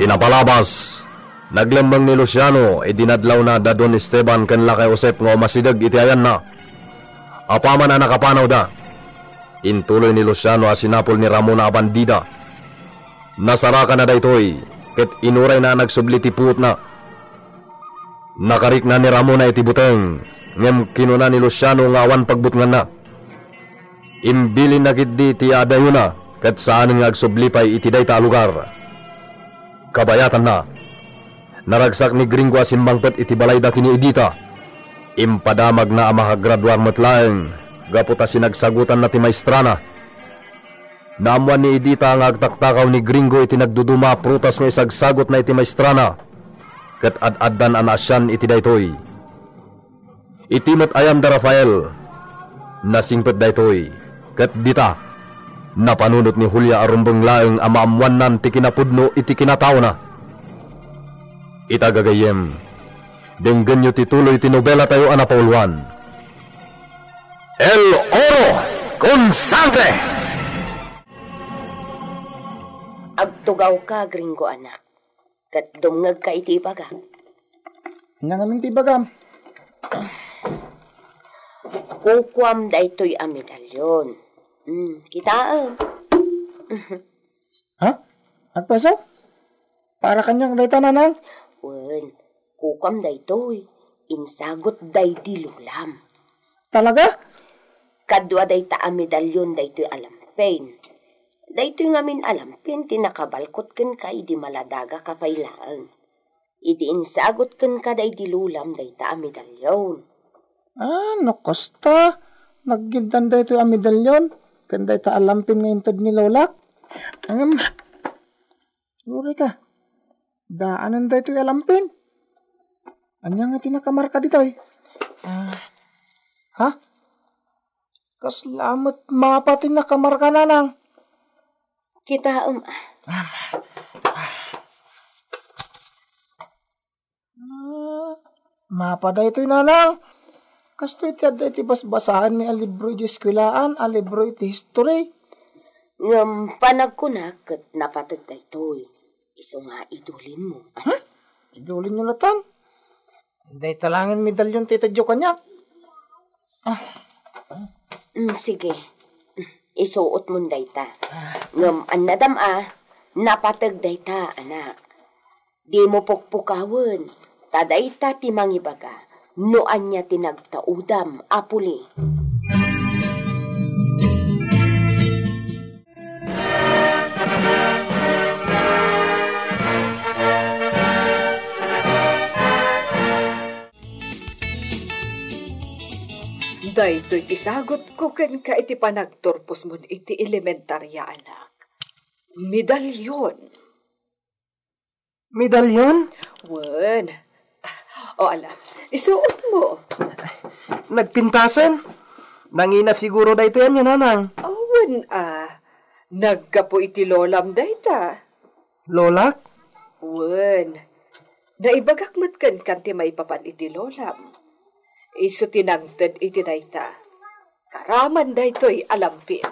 Pinapalabas. Naglembang ni Luciano, dinadlaw na da Don Esteban ken Lakay Josep nga masidag iti ayan na. Apaman na nakapanaw da. Intuloy ni Luciano asinapol ni Ramona a bandida. Nasaraka na daytoy, ket inuray na nagsubli ti puot na. Nakarik na ni Ramona iti buteng, ngem kinuna ni Luciano nga awan pagbutngan na. Imbilin na giddi ti adayo na, ket saan nga agsublipay iti dayta lugar. Kabayatan na. Naragsak ni Gringo asimbangpet iti balay da kini Edita. Impadamag na ang makagradwar matlaeng, gaputa sinagsagutan na ti maestrana. Naamuan ni Edita nga agtaktakaw ni Gringo iti nagduduma prutas nga isagsagot na iti maestrana. Ket ad-addan an asyan iti daytoy. Itimot ayam da Rafael. Nasingpet daytoy. Ket dita napanunot ni Julia arumbeng laeng amaamuan nan ti kinapudno iti kinatao na. Itagagayem, denggan nyo tituloy tinobela tayo anapauluan. El Oro con Sangre! Agtugaw ka, Gringo anak. Kat dumngag ka iti ibaga. Nangaming ti ibagam. Kukwam da ito'y a medalyon. Kitaam. Ha? Agpasa? Para kanyang dayta nanang? Wen, kukwam da ito'y. Insagot day dilulam. Talaga? Kadwa day ta a medalyon da ito'y alampain. Da ito'y ngamin alampin, tinakabalkot ken ka, idi maladaga kapailaan. Idi insagot ken ka day dilulam day ta a medalyon. Nakosta. Naggindan da ito'y a medalyon. Kanday ta alampin nga intad ni Lola. Suri ka. Daanan da ito'y alampin. Anya nga tinakamarka dito eh. Ha? Kaslamat mapatin nakamarka nanang. Kita mapada ito'y nanang. Kasto iti adda iti basbasahan mi a libro iti eskwelaan, a libro iti history. Ngam panagkunak ket napatag da ito'y. Iso nga idulin mo. Idulin nyo latan. Hindi talangin medalyon tita Jo kanya. Sige. Isuot mo dayta. Ngam annadam napatag dayta, anak. Di mo pukpukawan. Tadayta ti mangibaga. Noan niya tinagtaudam, apuli. Daytoy isagot ko ken ka iti panagturpos mo iti elementarya anak. Medalyon. Medalyon? Wen. O ala, isuot mo. Nagpintasan? Nangina siguro da ito yan nanang. Wen naggapo iti lolam dayta. Lolak? Wen. Naibagakmat kan kanti maipapan iti lolam. Isu tinangted iti dayta. Karaman daytoy alampin.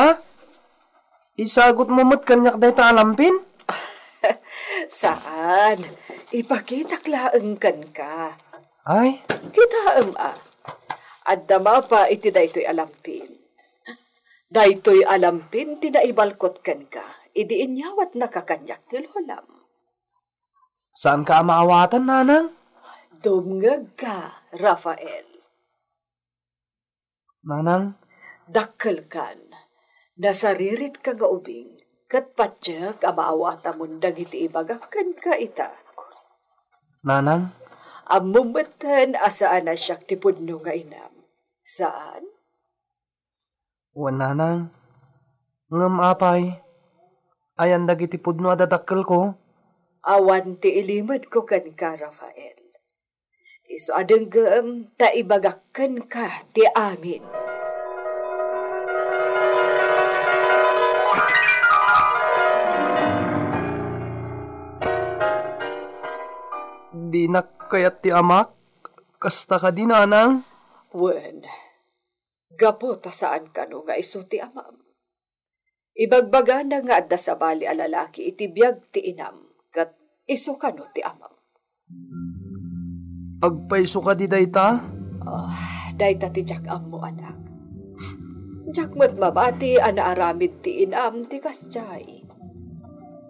Ha? Isagot mo mo't kanyak dayta alampin? Saan? Ipakitak-laeng kan ka. Ay? Kitaem Addama pa iti daytoy alampin. Daytoy alampin tinaibalkot kan ka. Idi inyawat nakakanyak ti lolam. Saan ka maawatan, nanang? Dumngag ka, Rafael. Nanang? Dakkel kan. Nasaririt ka nga ubing. Kat patyak amaawata mong dagiti ibagakan ka ita. Nanang? Amumatan asaan na siyak tipudno nga inam. Saan? Wan nanang. Ngam apay. Ayan dagiti pudno adadakkel ko. Awan ti ilimad ko kan ka, Rafael. Iso adenggam ta ibagakan ka ti amin. Di nakayat ti amak? Kasta ka di nanang? Wen, gapo ta saan ka no nga iso ti amam. Ibagbaga na nga adda sa bali a lalaki iti biyag ti inam kat iso kano ti amam. Agpaiso ka di dayta? Dayta ti jak am mo anak. Jak mo't mabati ana aramid ti inam ti kasjay.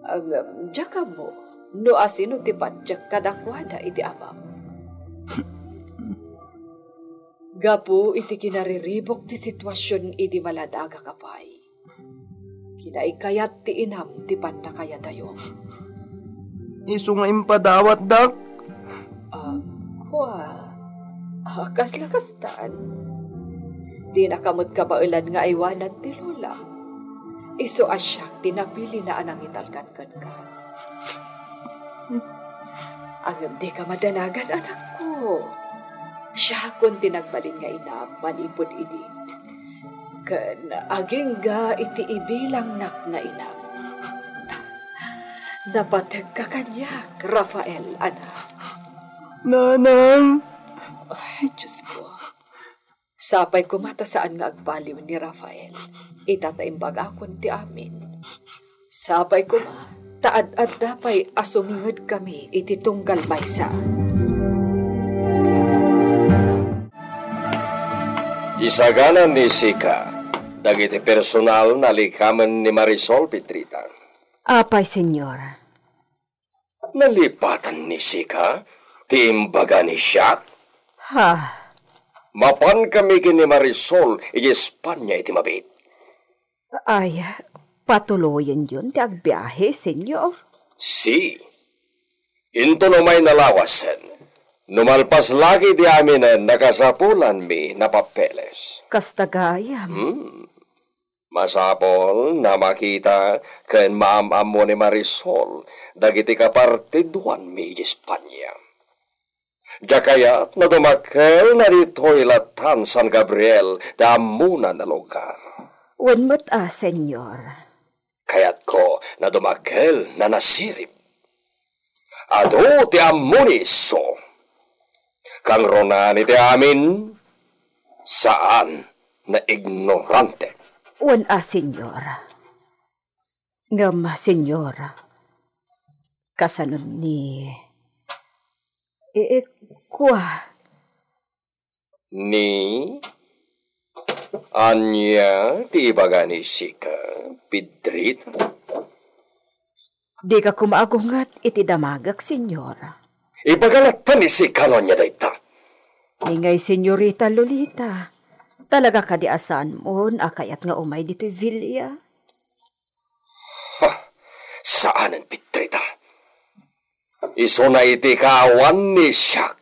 Ang jak am mo no asino ti padyak kadakwada iti amam. Gapu iti kinariribok ti sitwasyon iti maladaga kapay. Kinaikayat ti inam ti panda kaya tayo. Iso nga impadawat, dak? Kaslakastan. Di nakamot kabailan nga iwanan ti lola. Iso asyak tinapili na anang italkan ka. Ang di ka madanagan, anak ko. Siya kung tinagbalin nga inam, manipod ini. Kan aging ga iti ibilang nak nga inam. Napatag ka kanyak, Rafael, anak. Nanang! Ay, Diyos ko. Sapay kumata saan nga agbaliw ni Rafael. Itataimbag akon ti amin. Sapay kuma, taad-ad dapay asumingod kami iti tunggal maysa. Isaganan ni Sika, dagiti personal na likaman ni Marisol Pitrita. Apay, senyor. Nalipatan ni Sika, tiimbaga ni siya. Ha? Mapan kami kini Marisol, iti Espanya iti mabit. Ay, patuloyin yun, ti agbiyahe, senyor. Si, into no may nalawasan. Numalpas lagi di amin nakasapulan mi na papeles. Kastagayam. Masapol na makita ken maam-am mo ni Marisol dagiti kapartiduan mi Espanya. Jakayat na dumakel na dito'y latan San Gabriel da amuna na lugar. Wanmat senyor. Kayat ko na dumakel na nasirip. Ado ti amuniso. Kang ronan iti amin, saan na ignorante. Wan senyor. Ngam, senyor. Kasanon ni... kwa. Ni... Anya, ti ibaga ni Sika, Pedrita. Di ka kumaagungat iti damagak, senyor. Ibagalatan ni Sika no niya dayta. Ingay, senyorita Lolita. Talaga ka di asan mo, akayat nga umay dito'y Villa. Saanan, Pedrita? Iso na iti kaawan ni Siak.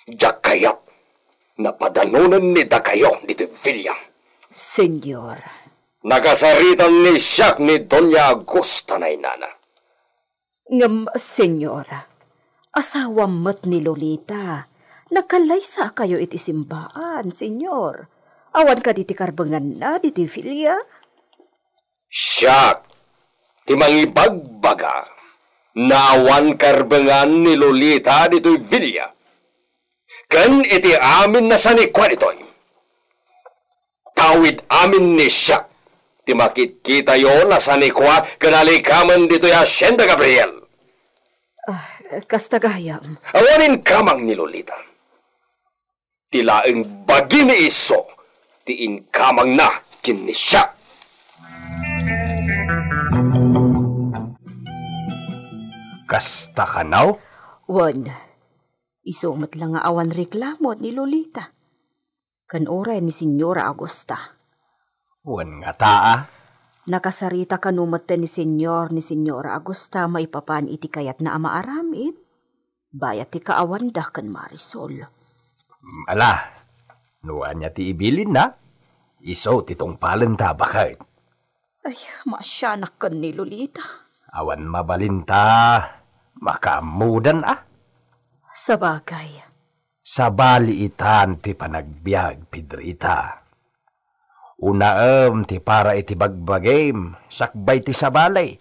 Jakayat, napadanunan ni Dakayo dito'y Villa. Senyor. Nakasaritan ni Siak ni Doña Augusta na inana. Ngam, senyor. Asawa mat ni Lolita. Nakalaysa kayo iti simbaan, senyor. Awan ka diti karbangan na diti Villa. Siak, ti mangibagbaga. Nawan karbangan ni Lolita dito'y Villa. Kan iti amin na sanikwa dito'y. Tawid amin ni Siak. Ti makit-kita yo na sanikwa kanalikaman dito'y Hacienda Gabriel. Kastagayam. Awanin kamang ni Lolita. Tilaeng bagi ni Iso, tiin kamang na kini siya. Kasta ka now? Wan, isumat lang nga awan reklamo ni Lolita. Kan oray ni Senyora Augusta. Wan nga taa. Nakasarita kanumata ni Senyora Augusta maipapan iti kayat na ama aramid. Bayat ti kaawanda kan Marisol. Ala, nuwan niya ti ibilin na. Iso titong palenta bakit? Ay, masyanak kan ni Lolita. Awan mabalinta, makamudan Sabagay. Sa baliitan ti panagbiag, Pedrita. Unaem ti para iti bagbagem, sakbay ti sabalay.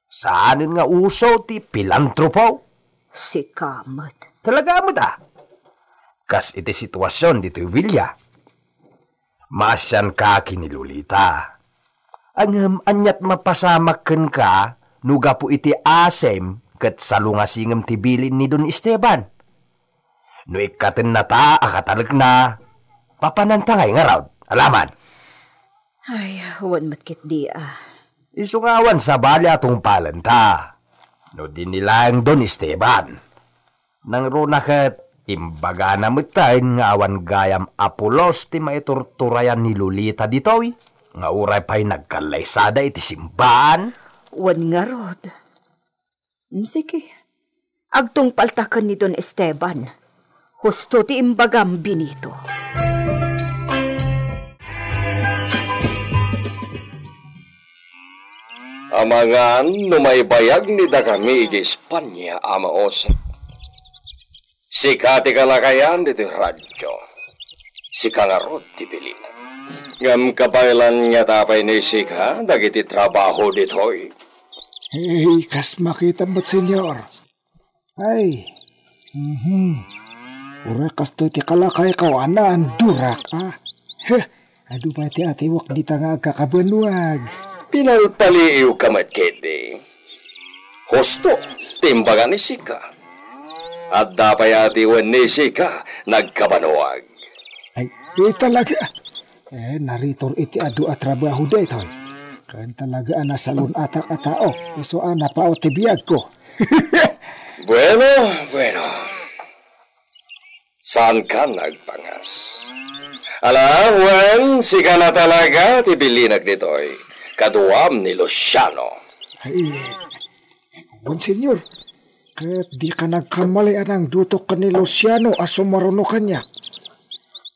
Saanin nga uso ti pilantropo? Si Kamat. Talaga mo Kas iti sitwasyon dito Villa. Masyan ka kini Lolita. Ang anyat mapasamaken ka, nuga po iti asem, kat salungasingem ti bilin ni Don Esteban. No ikaten na ta, akatalag na, papanantangay nga raw, alaman. Ay, huwan matkit di Isungawan sa bali atong palanta. No din nila ang Don Esteban. Nang runakat, imbaga na mutayin nga awan gayam Apolos ti maiturturayan ni Lolita ditoy. Nga uray pa'y nagkalaysada iti simbaan. Wan nga rod. Sige, agtong paltakan ni Don Esteban. Husto ti imbagam binito. Amangan numaybayag ni da kami iti Espanya amaos. Sika ti kalakayan dito radyo. Sika nga rod ti bilinan. Ngam kapailan niya tapay ni Sika dagiti trabaho ditoy. Hey, kas makita mo't senyor. Ay, ura kas to ti kalakay kawana ang durak, adu pa ti atiwak di nga kakabanwag. Pinalpaliiw ka matkede. Husto, timbaga ni Sika. At dapay atiwan ni Sika nagkabanwag. Ay, talaga. Naritor iti adu at trabaho da ito. Kan talaga nasalun atak at tao. Iso napao ti biyag ko. Bueno. Saan ka nagpangas? Alawan, Sika na talaga ti bilinag ditoy. Kaduam ni Luciano. Ay, bon senyor, kat di ka nagkamali anang dutok ka ni Luciano aso maruno kanya.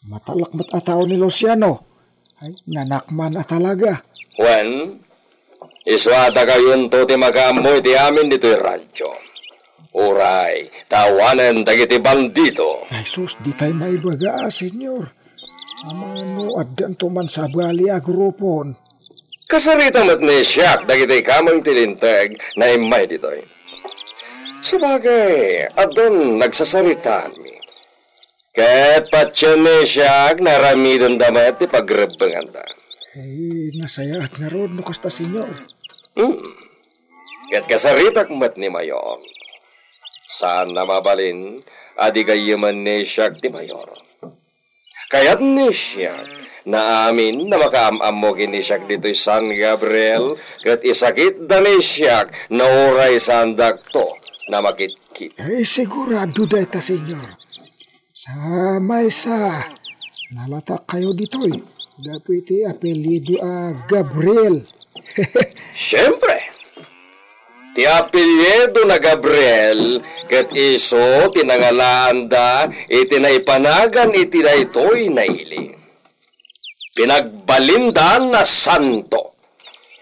Matalakmat ataw ni Luciano. Ay, nanakman talaga. Wen, iswata kayon to ti magamoy ti amin dito'y radyo. Uray, tawanan dagiti bandito. Ay sus, di tayo maibaga, senyor. Amano addan to man sa bali a grupon. Kasarita mat ni Siak dagiti kamang tilintag na imay ditoy. Sabagay, adon nagsasaritaan mi. Ket patyan ni Siak naramidon damat ti pagrebengan da. Ay, nasayaat nga rod no kasta senyor. Ket kasaritak mat ni Mayor. Saan na mabalin, adi gayaman ni Siak ti Mayor. Kaya't ni Siak na amin na makaamam mo kini Siak dito'y San Gabriel kat isakit da ni Siak na oray sa andakto na makitkit. Ay, sigurado da ita, senyor. Sa may sa nalata kayo dito'y dapiti apelido Gabriel. Siyempre, ti apelyido na Gabriel kat iso tinangalaan da iti naipanagan iti na ito'y naili. Pinagbalindan na santo.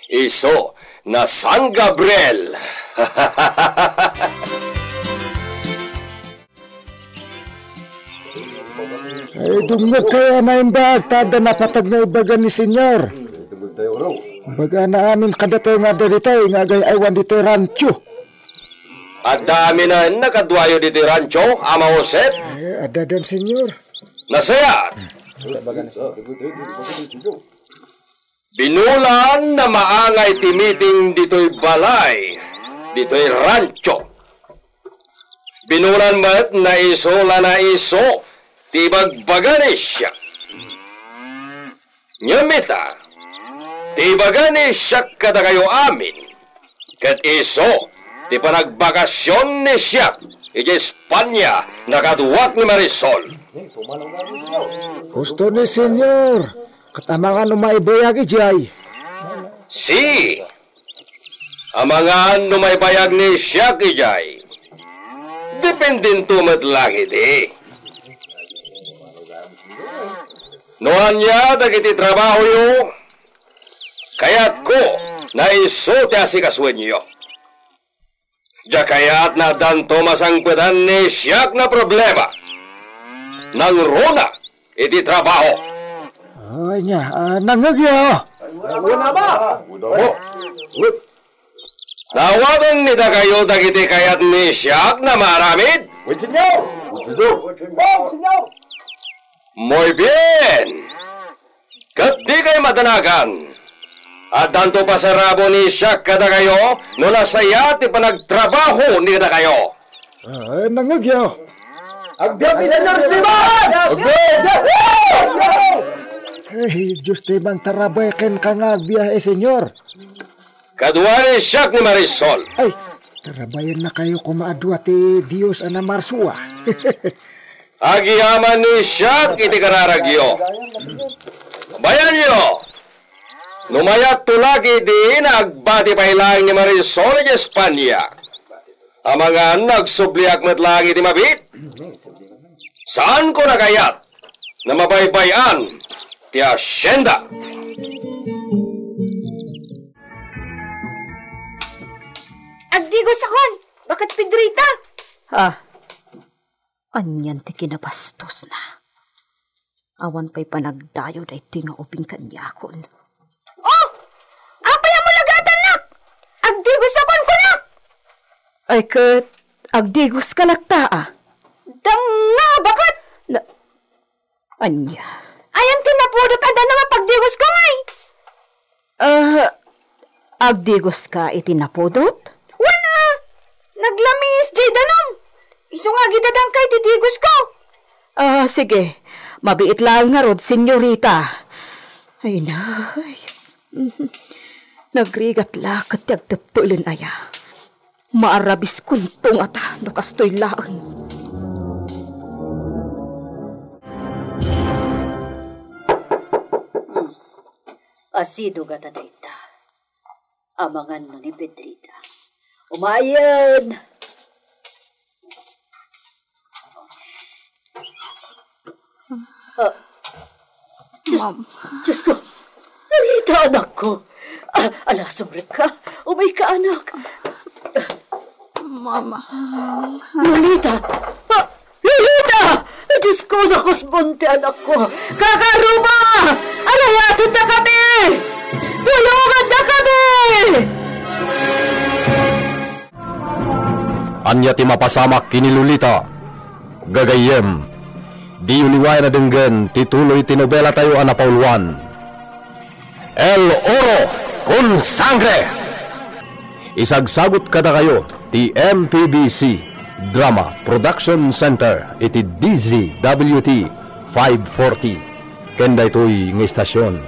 Iso na San Gabriel. Ay, dumog kaya na imbag, tada napatag na ibaga ni senyor. Ibaga na amin kadatoy nga dito, nga gayaywan dito rancho. At dami na nakadwayo dito rancho, Ama Josep. Ay, adadan senyor. Nasaya. Binulan na maangay timiting dito'y balay, dito'y rancho. Binulan mat na iso na iso, tibagbagan siya. Nyamita, tibagani siya kada kayo amin. Kat iso, ti panagbakasyon ni siya, iti Espanya, nakaduwak ni Marisol. Gusto ni senyor, katamangan numaibayag ijay. Si, amangan numaibayag ni siya ijay. Dependin tumat lagi di. Noan niya dagiti trabaho yo, kayat ko na iso ti asikaswen niyo. Diya kayat na danto masangpedan ni siyak na problema. Nang rona iti trabaho. Ay niya, nangagyo. Nawagan nita kayo dagiti kayat ni siyak na maramid. Muy bien. Kat di kayo madanagan. At danto pa sa rabo ni Siak kada kayo, no nasaya ti panagtrabaho ni kada kayo. Nangagyo. Ay, Diyos timang tarabay ken kangag biyahe, senyor. Kadua ni Siak ni Marisol. Ay, tarabayan na kayo kumaadwa ti Dios ana marsua. Agiyaman ni Siak iti kararagyo. Bayan nyo, numayat tulagi di nagbati pailang ni Marisol ni Espanya. Ang mga nagsubliak matlang iti mabit. Saan ko nakayat na mabaybayan ti asyenda? Agdigos akon! Bakit Pedrita? Anyan ti kinabastos na. Awan pa'y panagdayo da ito nga uping kanyakon. Oh! Apay mo lagatan nak! Agdigos akon ko nak! Ay kat, agdigos ka laktaa. Dang nga, bakit? Anya. Ayan tinapudot ada na mapagdigos ko ngay! Agdigos ka itinapodot? Wana! Naglamis, Jay Danom! Isungagi dadang kay tidigos ko! Sige. Mabiit lang nga rod, senyorita. Ay, nay. Nagrigat lakat yagtapulin aya. Maarabis kuntong ata, no kastoy laan. Asido ka tadayta. Amangan no ni Pedrita. Umayan! Diyos ko! Lolita, anak ko! Alasumrip ka! Umay ka, anak! Mama. Lolita! Lolita! Diyos ko, nakusbunti, anak ko! Kakaruma! Alayatin na kami! Tulungan na kami! Anya ti mapasamak kini Lolita. Gagayem. Di uliway na denggen tituloy tinobela tayo anapauluan. El Oro con Sangre. Isagsagot kada kayo ti MPBC Drama Production Center iti DZWT 540 kenda ito'y ng istasyon.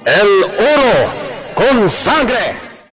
El Oro con Sangre.